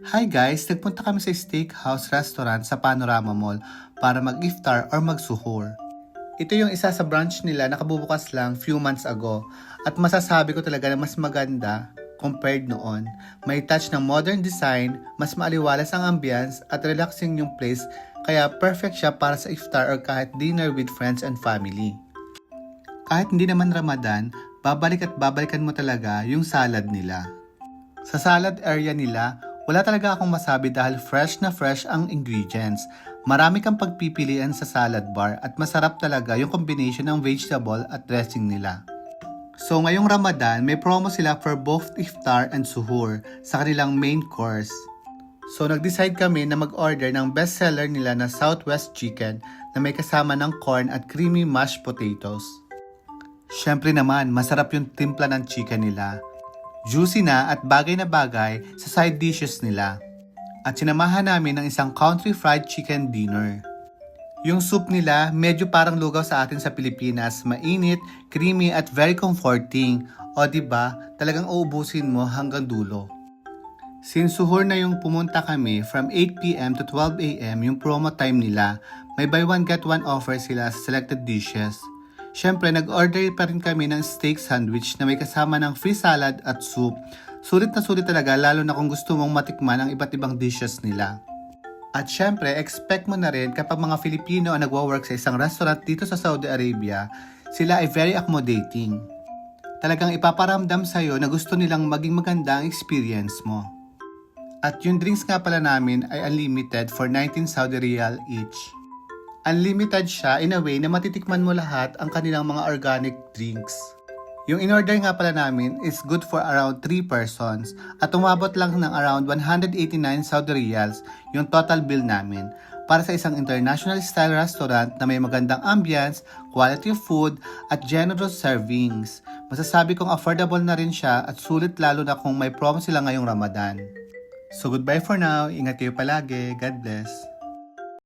Hi guys! Nagpunta kami sa steakhouse restaurant sa Panorama Mall para mag-iftar or mag-suhoor. Ito yung isa sa branch nila na kabubukas lang few months ago at masasabi ko talaga na mas maganda compared noon. May touch ng modern design, mas maaliwalas ang ambience at relaxing yung place kaya perfect siya para sa iftar or kahit dinner with friends and family. Kahit hindi naman Ramadan, babalik at babalikan mo talaga yung salad nila. Sa salad area nila, wala talaga akong masabi dahil fresh na fresh ang ingredients. Marami kang pagpipilian sa salad bar at masarap talaga yung combination ng vegetable at dressing nila. So ngayong Ramadan, may promo sila for both iftar and suhoor sa kanilang main course. So nag-decide kami na mag-order ng bestseller nila na Southwest Chicken na may kasama ng corn at creamy mashed potatoes. Syempre naman, masarap yung timpla ng chicken nila. Juicy na at bagay na bagay sa side dishes nila. At sinamahan namin ng isang country fried chicken dinner. Yung soup nila medyo parang lugaw sa atin sa Pilipinas, mainit, creamy at very comforting. O diba, talagang uubusin mo hanggang dulo. Since suhoor na yung pumunta kami from 8pm to 12am yung promo time nila, may buy one get one offer sila sa selected dishes. Siyempre, nag-order pa rin kami ng steak sandwich na may kasama ng free salad at soup. Sulit na sulit talaga lalo na kung gusto mong matikman ang iba't ibang dishes nila. At siyempre, expect mo na rin kapag mga Filipino ang nagwo-work sa isang restaurant dito sa Saudi Arabia, sila ay very accommodating. Talagang ipaparamdam sa'yo na gusto nilang maging maganda ang experience mo. At yung drinks nga pala namin ay unlimited for 19 Saudi Riyal each. Unlimited siya in a way na matitikman mo lahat ang kanilang mga organic drinks. Yung in-order nga pala namin is good for around 3 persons at umabot lang ng around 189 Saudi Riyals yung total bill namin para sa isang international style restaurant na may magandang ambience, quality of food at generous servings. Masasabi kong affordable na rin siya at sulit lalo na kung may promo sila ngayong Ramadan. So goodbye for now, ingat kayo palagi, God bless.